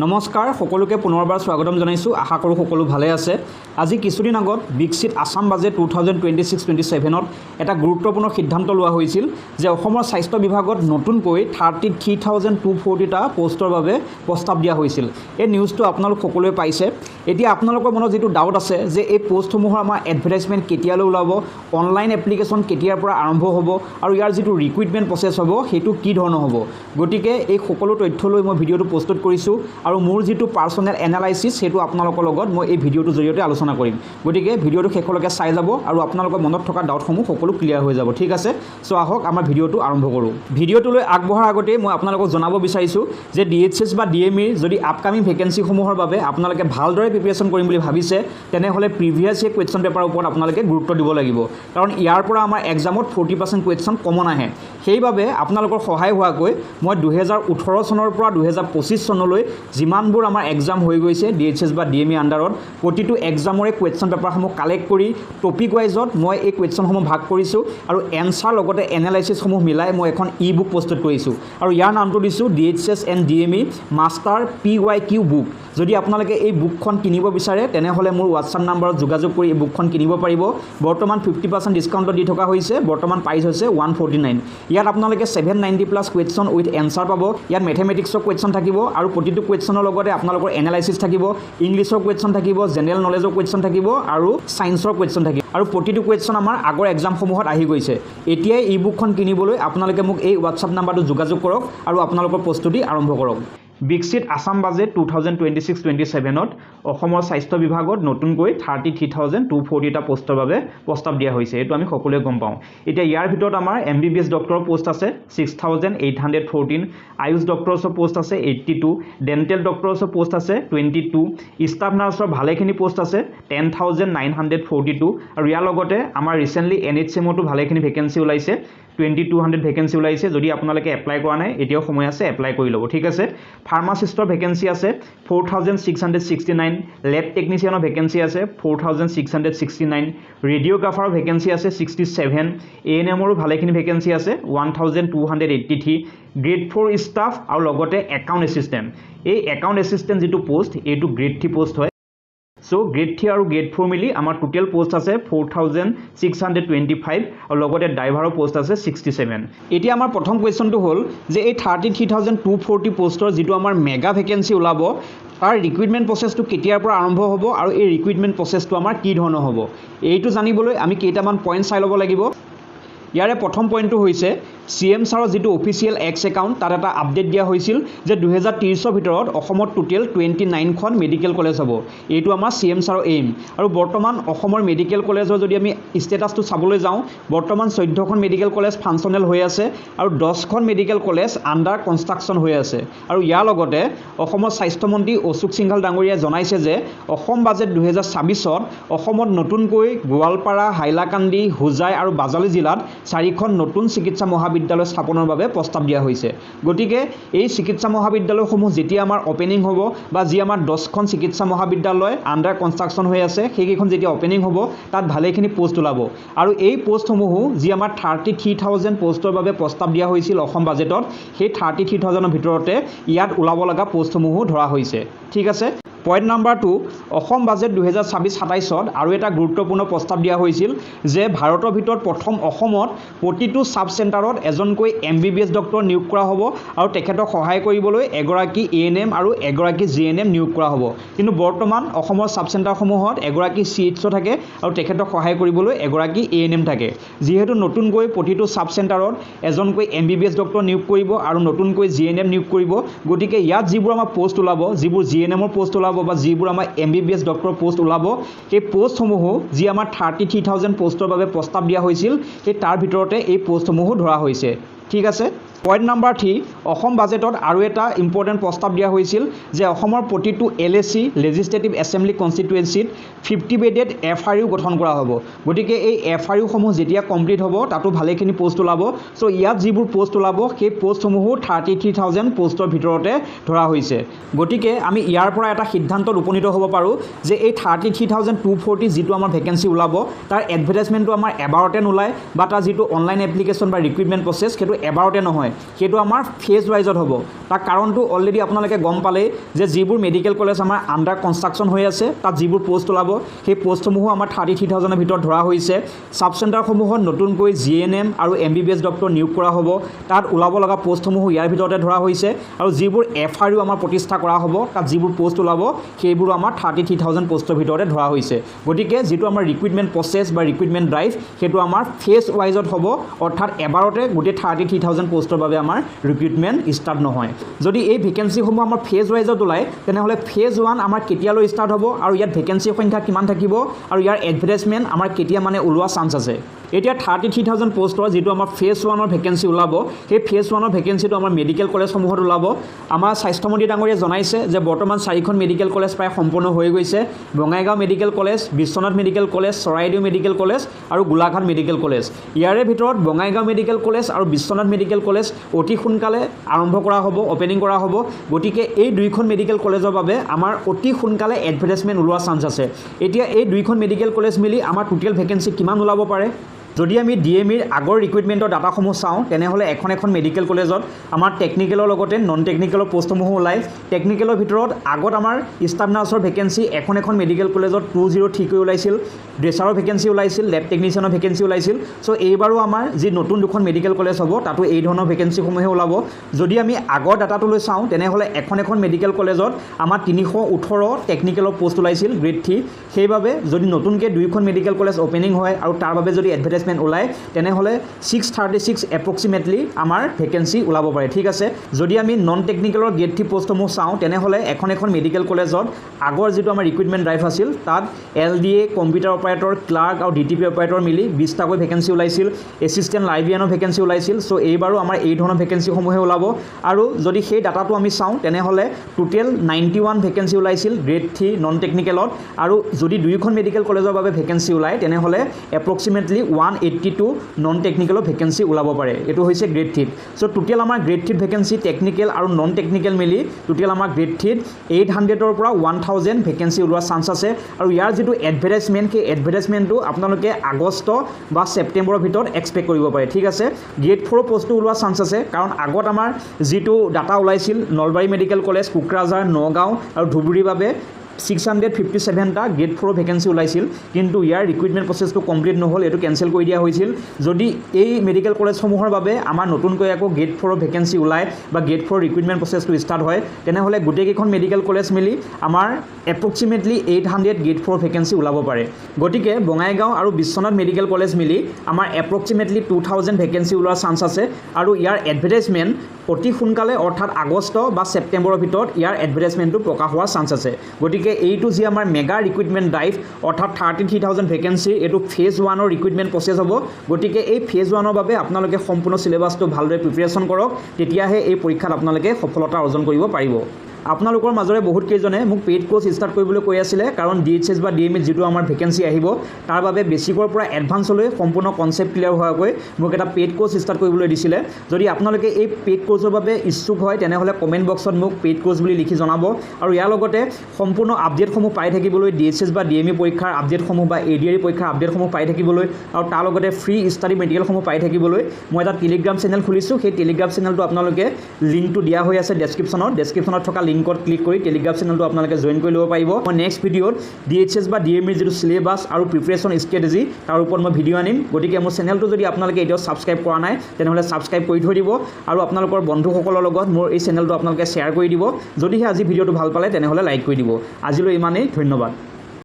নমস্কাৰ সকলোকে পুনৰবাৰ স্বাগতম জনাইছোঁ। আশা কৰোঁ সকলো ভালে আছে। আজি কিছুদিন আগত বিকশিত আছাম বাজেট 2026-27ত এটা গুৰুত্বপূৰ্ণ সিদ্ধান্ত লোৱা হৈছিল যে অসমৰ স্বাস্থ্য বিভাগত নতুনকৈ 33,240টা পোষ্টৰ বাবে প্ৰস্তাৱ দিয়া হৈছিল। এই নিউজটো আপোনালোক সকলোৱে পাইছে। এতিয়া আপোনালোকৰ মনত যিটো ডাউট আছে যে এই পোষ্টসমূহৰ আমাৰ এডভাৰটাইজমেণ্ট কেতিয়ালৈ ওলাব, অনলাইন এপ্লিকেশ্যন কেতিয়াৰ পৰা আৰম্ভ হ'ব আৰু ইয়াৰ যিটো ৰিক্ৰুইটমেণ্ট প্ৰচেছ হ'ব সেইটো কি ধৰণৰ হ'ব, গতিকে এই সকলো তথ্য লৈ মই ভিডিঅ'টো প্ৰস্তুত কৰিছোঁ আৰু মোৰ যিটো পাৰ্চনেল এনালাইচিছ সেইটো আপোনালোকৰ লগত মই এই ভিডিঅ'টোৰ জৰিয়তে আলোচনা কৰিম। গতিকে ভিডিঅ'টো শেষলৈকে চাই যাব আৰু আপোনালোকৰ মনত থকা ডাউটসমূহ সকলো ক্লিয়াৰ হৈ যাব। ঠিক আছে, চ' আহক আমাৰ ভিডিঅ'টো আৰম্ভ কৰোঁ। ভিডিঅ'টোলৈ আগবঢ়াৰ আগতে মই আপোনালোকক জনাব বিচাৰিছোঁ যে DHS বা DMEৰ যদি আপকামিং ভেকেঞ্চিসমূহৰ বাবে আপোনালোকে ভালদৰে প্ৰিপেৰেশ্যন কৰিম বুলি ভাবিছে, তেনেহ'লে প্ৰিভিয়াছ ইয়েৰ কুৱেশ্যন পেপাৰৰ ওপৰত আপোনালোকে গুৰুত্ব দিব লাগিব, কাৰণ ইয়াৰ পৰা আমাৰ এক্সামত 40% কুৱেশ্যন কমন আহে। সেইবাবে আপোনালোকৰ সহায় হোৱাকৈ মই 2018 চনৰ পৰা 2025 চনলৈ যিমানবোৰ আমাৰ এক্সাম হৈ গৈছে DHS বা DME আণ্ডাৰত, প্ৰতিটো এক্সামৰে কুৱেশ্যন পেপাৰসমূহ কালেক্ট কৰি টপিক ৱাইজত মই এই কুৱেশ্যনসমূহ ভাগ কৰিছোঁ আৰু এনচাৰ লগতে এনালাইচিছসমূহ মিলাই মই এখন ই-বুক প্ৰস্তুত কৰিছোঁ আৰু ইয়াৰ নামটো দিছোঁ DHS and DME master PYQ book. যদি আপোনালোকে এই বুকখন কিনিব বিচাৰে তেনেহ'লে মোৰ হোৱাটছআপ নাম্বাৰত যোগাযোগ কৰি এই বুকখন কিনিব পাৰিব। বৰ্তমান 50% ডিছকাউণ্টত দি থকা হৈছে। বৰ্তমান প্ৰাইচ হৈছে 149। ইয়াত আপোনালোকে 790+ কুৱেশ্যন উইথ এনচাৰ পাব। ইয়াত মেথমেটিক্সৰ কুৱেশ্যন থাকিব আৰু প্ৰতিটো কুৱেশ্যনৰ লগতে আপোনালোকৰ এনালাইচিছ থাকিব, ইংলিছৰ কুৱেশ্যন থাকিব, জেনেৰেল নলেজৰ কুৱেশ্যন থাকিব আৰু ছায়েন্সৰ কুৱেশ্যন থাকিব আৰু প্ৰতিটো কুৱেশ্যন আমাৰ আগৰ এক্সামসমূহত আহি গৈছে। এতিয়াই ই বুকখন কিনিবলৈ আপোনালোকে মোক এই হোৱাটছআপ নাম্বাৰটো যোগাযোগ কৰক আৰু আপোনালোকৰ প্ৰস্তুতি আৰম্ভ কৰক। বিকশিত আছাম বাজেট 2026-27ত অসমৰ স্বাস্থ্য বিভাগত নতুনকৈ 33,240টা পোষ্টৰ বাবে প্ৰস্তাৱ দিয়া হৈছে। এইটো আমি সকলোৱে গম পাওঁ। এতিয়া ইয়াৰ ভিতৰত আমাৰ MBBS ডক্টৰৰ পোষ্ট আছে 6,814, আয়ুষ ডক্টৰছৰ পোষ্ট আছে 82, ডেণ্টেল ডক্টৰছৰ পোষ্ট আছে 22, ষ্টাফ নাৰ্ছৰ ভালেখিনি পোষ্ট আছে 10,942 আৰু ইয়াৰ লগতে আমাৰ ৰিচেণ্টলি NHMতো ভালেখিনি ভেকেঞ্চি ওলাইছে 2,200 ভেকেঞ্চি ওলাইছে। যদি আপোনালোকে এপ্লাই কৰা নাই এতিয়াও সময় আছে, এপ্লাই কৰি ল'ব। ঠিক আছে। ফাৰ্মাচিষ্টৰ ভেকেঞ্চি আছে 4,669, লেব টেকনিচিয়ানৰ ভেকেঞ্চি আছে 4,669, ৰেডিঅ'গ্ৰাফাৰৰ ভেকেঞ্চি আছে 67, ANMৰো ভালেখিনি ভেকেঞ্চি আছে 1,283, গ্ৰেড 4 ষ্টাফ আৰু লগতে একাউণ্ট এছিষ্টেণ্ট। এই একাউণ্ট এছিষ্টেণ্ট যিটো পোষ্ট এইটো গ্ৰেড 3 পোষ্ট হয়। চ' গ্ৰেড 3 আৰু গ্ৰেড 4 মিলি আমাৰ টোটেল পোষ্ট আছে 4,625 আৰু লগতে ড্ৰাইভাৰৰ পোষ্ট আছে 67। এতিয়া আমাৰ প্ৰথম কুৱেশ্যনটো হ'ল যে এই 33,240 পোষ্টৰ যিটো আমাৰ মেগা ভেকেঞ্চি ওলাব তাৰ ৰিক্ৰুইটমেণ্ট প্ৰচেছটো কেতিয়াৰ পৰা আৰম্ভ হ'ব আৰু এই ৰিক্ৰুইটমেণ্ট প্ৰচেছটো আমাৰ কি ধৰণৰ হ'ব, এইটো জানিবলৈ আমি কেইটামান পইণ্ট চাই ল'ব লাগিব। ইয়াৰে প্ৰথম পইণ্টটো হৈছে CM ছাৰৰ যিটো অফিচিয়েল এক্স একাউণ্ট তাত এটা আপডেট দিয়া হৈছিল যে 2030ৰ ভিতৰত অসমত টোটেল 29খন মেডিকেল কলেজ হ'ব। এইটো আমাৰ CM ছাৰৰ এইম আৰু বৰ্তমান অসমৰ মেডিকেল কলেজৰ যদি আমি ষ্টেটাছটো চাবলৈ যাওঁ, বৰ্তমান 14খন মেডিকেল কলেজ ফাংচনেল হৈ আছে আৰু 10খন মেডিকেল কলেজ আণ্ডাৰ কনষ্ট্ৰাকশ্যন হৈ আছে। আৰু ইয়াৰ লগতে অসমৰ স্বাস্থ্যমন্ত্ৰী অশোক সিংঘাল ডাঙৰীয়াই জনাইছে যে অসম বাজেট 2026ত অসমত নতুনকৈ গোৱালপাৰা, হাইলাকান্দি, হোজাই আৰু বাজালি জিলাত 4খন নতুন চিকিৎসা মহাবিদ্যালয় স্থাপনৰ বাবে প্ৰস্তাৱ দিয়া হৈছে। গতিকে এই চিকিৎসা মহাবিদ্যালয়সমূহ যেতিয়া আমাৰ অপেনিং হ'ব বা যি আমাৰ 10খন চিকিৎসা মহাবিদ্যালয় আণ্ডাৰ কনষ্ট্ৰাকশ্যন হৈ আছে সেইকেইখন যেতিয়া অপেনিং হ'ব তাত ভালেখিনি পোষ্ট ওলাব আৰু এই পোষ্টসমূহো যি আমাৰ 33,000 পোষ্টৰ বাবে প্ৰস্তাৱ দিয়া হৈছিল অসম বাজেটত, সেই 33,000ৰ ভিতৰতে ইয়াত ওলাব লগা পোষ্টসমূহো ধৰা হৈছে। ঠিক আছে। পইণ্ট নাম্বাৰ 2, অসম বাজেট 2026-27ত আৰু এটা গুৰুত্বপূৰ্ণ প্ৰস্তাৱ দিয়া হৈছিল যে ভাৰতৰ ভিতৰত প্ৰথম অসমত প্ৰতিটো ছাব চেণ্টাৰত এজনকৈ MBBS ডক্টৰ নিয়োগ কৰা হ'ব আৰু তেখেতক সহায় কৰিবলৈ এগৰাকী ANM আৰু এগৰাকী GNM নিয়োগ কৰা হ'ব। কিন্তু বৰ্তমান অসমৰ ছাব চেণ্টাৰসমূহত এগৰাকী CHO থাকে আৰু তেখেতক সহায় কৰিবলৈ এগৰাকী ANM থাকে। যিহেতু নতুনকৈ প্ৰতিটো ছাব চেণ্টাৰত এজনকৈ MBBS ডক্টৰ নিয়োগ কৰিব আৰু নতুনকৈ GNM নিয়োগ কৰিব, গতিকে ইয়াত যিবোৰ আমাৰ পোষ্ট ওলাব, যিবোৰ GNMৰ পোষ্ট ওলাব বা যিবোৰ আমাৰ MBBS ডক্টৰৰ পোষ্ট ওলাব, সেই পোষ্টসমূহো যি আমাৰ 33,000 পোষ্টৰ বাবে প্ৰস্তাৱ দিয়া হৈছিল সেই তাৰ ভিতৰতে এই পোষ্টসমূহো ধৰা হৈছে। ঠিক আছে। পইণ্ট নাম্বাৰ 3, অসম বাজেটত আৰু এটা ইম্পৰ্টেণ্ট প্ৰস্তাৱ দিয়া হৈছিল যে অসমৰ প্ৰতিটো LAC লেজিছলেটিভ এছেম্বলি কনষ্টিটুৱেঞ্চিত 50 বেডেড FRU গঠন কৰা হ'ব। গতিকে এই FRUসমূহ যেতিয়া কমপ্লিট হ'ব তাতো ভালেখিনি পোষ্ট ওলাব। চ' ইয়াত যিবোৰ পোষ্ট ওলাব সেই পোষ্টসমূহো 33,000 পোষ্টৰ ভিতৰতে ধৰা হৈছে। গতিকে আমি ইয়াৰ পৰা এটা সিদ্ধান্তত উপনীত হ'ব পাৰোঁ যে এই 33,240 যিটো আমাৰ ভেকেঞ্চি ওলাব তাৰ এডভাৰটাইজমেণ্টটো আমাৰ এবাৰতে নোলায় বা তাৰ যিটো অনলাইন এপ্লিকেশ্যন বা ৰিক্ৰুইটমেণ্ট প্ৰচেছ সেইটো এবাৰতে নহয়, সেইটো আমাৰ ফেজ ৱাইজত হ'ব। তাৰ কাৰণটো অলৰেডি আপোনালোকে গম পালেই যে যিবোৰ মেডিকেল কলেজ আমাৰ আণ্ডাৰ কনষ্ট্ৰাকশ্যন হৈ আছে তাত যিবোৰ পোষ্ট ওলাব সেই পোষ্টসমূহো আমাৰ 33,000ৰ ভিতৰত ধৰা হৈছে। ছাব চেণ্টাৰসমূহত নতুনকৈ GNM আৰু MBBS ডক্টৰ নিয়োগ কৰা হ'ব, তাত ওলাব লগা পোষ্টসমূহো ইয়াৰ ভিতৰতে ধৰা হৈছে। আৰু যিবোৰ FRU আমাৰ প্ৰতিষ্ঠা কৰা হ'ব তাত যিবোৰ পোষ্ট ওলাব সেইবোৰো আমাৰ 33,000 পোষ্টৰ ভিতৰতে ধৰা হৈছে। গতিকে যিটো আমাৰ ৰিক্ৰুইটমেণ্ট প্ৰচেছ বা ৰিক্ৰুইটমেণ্ট ড্ৰাইভ সেইটো আমাৰ ফেজ ৱাইজত হ'ব, অৰ্থাৎ এবাৰতে গোটেই 33,000 পোষ্টৰ বাবে আমাৰ ৰিক্ৰুইটমেণ্ট ষ্টাৰ্ট নহয়। যদি এই ভেকেঞ্চিসমূহ আমাৰ ফেজ ৱাইজত ওলায় তেনেহ'লে ফেজ 1 আমাৰ কেতিয়ালৈ ষ্টাৰ্ট হ'ব আৰু ইয়াত ভেকেঞ্চিৰ সংখ্যা কিমান থাকিব আৰু ইয়াৰ এডভাৰটাইজমেণ্ট আমাৰ কেতিয়া মানে ওলোৱা চান্স আছে। এতিয়া 33,000 পোষ্টৰ যিটো আমাৰ ফেজ 1ৰ ভেকেঞ্চি ওলাব সেই ফেজ 1ৰ ভেকেঞ্চিটো আমাৰ মেডিকেল কলেজসমূহত ওলাব। আমাৰ স্বাস্থ্যমন্ত্ৰী ডাঙৰীয়ে জনাইছে যে বৰ্তমান 4খন মেডিকেল কলেজ প্ৰায় সম্পূৰ্ণ হৈ গৈছে। Bongaigaon medical college, Biswanath medical college, Charaideo medical college আৰু গোলাঘাট মেডিকেল কলেজ। ইয়াৰে ভিতৰত বঙাইগাঁও মেডিকেল কলেজ আৰু বিশ্বনাথ মেডিকেল কলেজ অতি সোনকালে আৰম্ভ কৰা হ'ব, অপেনিং কৰা হ'ব। গতিকে এই দুইখন মেডিকেল কলেজৰ বাবে আমাৰ অতি সোনকালে এডভাৰটাইজমেণ্ট ওলোৱা চান্স আছে। এতিয়া এই দুইখন মেডিকেল কলেজ মিলি আমাৰ টোটেল ভেকেঞ্চি কিমান ওলাব পাৰে? যদি আমি DMEৰ আগৰ ৰিক্ৰুইটমেণ্টৰ ডাটাসমূহ চাওঁ তেনেহ'লে এখন মেডিকেল কলেজত আমাৰ টেকনিকেলৰ লগতে নন টেকনিকেলৰ পোষ্টসমূহো ওলায়। টেকনিকেলৰ ভিতৰত আগত আমাৰ ষ্টাফ নাৰ্ছৰ ভেকেঞ্চি এখন মেডিকেল কলেজত 203কৈ ওলাইছিল, ড্ৰেচাৰৰ ভেকেঞ্চি ওলাইছিল, লেব টেকনিচিয়ানৰ ভেকেঞ্চি ওলাইছিল। চ' এইবাৰো আমাৰ যি নতুন দুখন মেডিকেল কলেজ হ'ব তাতো এই ধৰণৰ ভেকেঞ্চিসমূহে ওলাব। যদি আমি আগৰ ডাটাটোলৈ চাওঁ তেনেহ'লে এখন মেডিকেল কলেজত আমাৰ 318 টেকনিকেলৰ পোষ্ট ওলাইছিল গ্ৰেড 3। সেইবাবে যদি নতুনকৈ দুইখন মেডিকেল কলেজ অপেনিং হয় আৰু তাৰ বাবে যদি এডভাৰটাইজমেণ্ট ওলায় তেনেহ'লে 636 এপ্ৰক্সিমেটলি আমাৰ ভেকেঞ্চি ওলাব পাৰে। ঠিক আছে, যদি আমি নন টেকনিকেলৰ গ্ৰেড 3 পোষ্টসমূহ চাওঁ তেনেহ'লে এখন মেডিকেল কলেজত আগৰ যিটো আমাৰ ৰিক্ৰুইটমেণ্ট ড্ৰাইভ আছিল তাত LDA, কম্পিউটাৰ অপাৰেটৰ, ক্লাৰ্ক আৰু DTP অপাৰেটৰ মিলি 20টাকৈ ভেকেঞ্চি ওলাইছিল। এছিষ্টেণ্ট লাইব্ৰেৰিয়ানৰ ভেকেঞ্চি ওলাইছিল। চ' এইবাৰো আমাৰ এই ধৰণৰ ভেকেঞ্চিসমূহে ওলাব। আৰু যদি সেই ডাটাটো আমি চাওঁ তেনেহ'লে টোটেল 91 ভেকেঞ্চি ওলাইছিল গ্ৰেড 3 নন টেকনিকেলত। আৰু যদি দুইখন মেডিকেল কলেজৰ বাবে ভেকেঞ্চি ওলায় তেনেহ'লে এপ্ৰক্সিমেটলি 182 নন টেকনিকেলৰ ভেকেঞ্চি ওলাব পাৰে। এইটো হৈছে গ্ৰেড 3। চ' টোটেল আমাৰ গ্ৰেড 3 ভেকেঞ্চি টেকনিকেল আৰু নন টেকনিকেল মিলি টোটেল আমাৰ গ্ৰেড 3 800ৰ পৰা 1000 ভেকেঞ্চি ওলোৱা চান্স আছে। আৰু ইয়াৰ যিটো এডভাৰটাইজমেণ্ট সেই এডভাৰটাইজমেণ্টটো আপোনালোকে আগষ্ট বা ছেপ্টেম্বৰৰ ভিতৰত এক্সপেক্ট কৰিব পাৰে। ঠিক আছে, গ্ৰেড 4 পোষ্টটো ওলোৱা চান্স আছে কাৰণ আগত আমাৰ যিটো ডাটা ওলাইছিল নলবাৰী মেডিকেল কলেজ, কোকৰাঝাৰ, নগাঁও আৰু ধুবুৰীৰ বাবে 657টা গ্ৰেড 4 ভেকেঞ্চি ওলাইছিল, কিন্তু ইয়াৰ ৰিক্ৰুইটমেণ্ট প্ৰচেছটো কমপ্লিট নহ'ল, এইটো কেঞ্চেল কৰি দিয়া হৈছিল। যদি এই মেডিকেল কলেজসমূহৰ বাবে আমাৰ নতুনকৈ আকৌ গ্ৰেড 4 ভেকেঞ্চি ওলায় বা গ্ৰেড 4 ৰিক্ৰুইটমেণ্ট প্ৰচেছটো ষ্টাৰ্ট হয় তেনেহ'লে গোটেইকেইখন মেডিকেল কলেজ মিলি আমাৰ এপ্ৰক্সিমেটলি 800 গ্ৰেড 4 ভেকেঞ্চি ওলাব পাৰে। গতিকে বঙাইগাঁও আৰু বিশ্বনাথ মেডিকেল কলেজ মিলি আমাৰ এপ্ৰক্সিমেটলি 2000 ভেকেঞ্চি ওলোৱাৰ চান্স আছে। আৰু ইয়াৰ এডভাৰটাইজমেণ্ট অতি সোনকালে অৰ্থাৎ আগষ্ট বা ছেপ্টেম্বৰৰ ভিতৰত ইয়াৰ এডভাৰটাইজমেণ্টটো প্ৰকাশ হোৱাৰ চান্স আছে। গতিকে এইটো যি আমাৰ মেগা ৰিক্ৰুইটমেণ্ট ড্ৰাইভ অৰ্থাৎ 33,000 ভেকেঞ্চি এইটো ফেজ 1ৰ ৰিক্ৰুইটমেণ্ট প্ৰচেছ হ'ব। গতিকে এই ফেজ 1ৰ বাবে আপোনালোকে সম্পূৰ্ণ চিলেবাছটো ভালদৰে প্ৰিপেৰেশ্যন কৰক, তেতিয়াহে এই পৰীক্ষাত আপোনালোকে সফলতা অৰ্জন কৰিব পাৰিব। আপোনালোকৰ মাজৰে বহুত কেইজনে মোক পেইড কোৰ্চ ষ্টাৰ্ট কৰিবলৈ কৈ আছিলে, কাৰণ DHS বা DMEত যিটো আমাৰ ভেকেঞ্চি আহিব তাৰ বাবে বেছিকৰ পৰা এডভান্সলৈ সম্পূৰ্ণ কনচেপ্ট ক্লিয়াৰ হোৱাকৈ মোক এটা পেইড কোৰ্চ ষ্টাৰ্ট কৰিবলৈ দিছিলে। যদি আপোনালোকে এই পেইড কোৰ্চৰ বাবে ইচ্ছুক হয় তেনেহ'লে কমেণ্ট বক্সত মোক পেইড কোৰ্চ বুলি লিখি জনাব। আৰু ইয়াৰ লগতে সম্পূৰ্ণ আপডেটসমূহ পাই থাকিবলৈ DHS বা DME পৰীক্ষাৰ আপডেটসমূহ বা ADRE পৰীক্ষাৰ আপডেটসমূহ পাই থাকিবলৈ আৰু তাৰ লগতে ফ্ৰী ষ্টাডি মেটেৰিয়েলসমূহ পাই থাকিবলৈ মই এটা টেলিগ্ৰাম চেনেল খুলিছোঁ। সেই টেলিগ্ৰাম চেনেলটো আপোনালোকে লিংকটো দিয়া হৈ আছে ডেছক্ৰিপশ্যনত থকা লিংকত ক্লিক কৰি টেলিগ্ৰাম চেনেলটো আপোনালোকে জইন কৰি ল'ব পাৰিব। মই নেক্সট ভিডিঅ'ত DHS বা DMEৰ যিটো চিলেবাছ আৰু প্ৰিপেৰেশ্যন ষ্ট্ৰেটেজি তাৰ ওপৰত মই ভিডিঅ' আনিম। গতিকে মোৰ চেনেলটো যদি আপোনালোকে এতিয়াও ছাবস্ক্ৰাইব কৰা নাই তেনেহ'লে ছাবস্ক্ৰাইব কৰি থৈ দিব আৰু আপোনালোকৰ বন্ধুসকলৰ লগত মোৰ এই চেনেলটো আপোনালোকে শ্বেয়াৰ কৰি দিব। যদিহে আজি ভিডিঅ'টো ভাল পালে তেনেহ'লে লাইক কৰি দিব। আজিলৈ ইমানেই, ধন্যবাদ।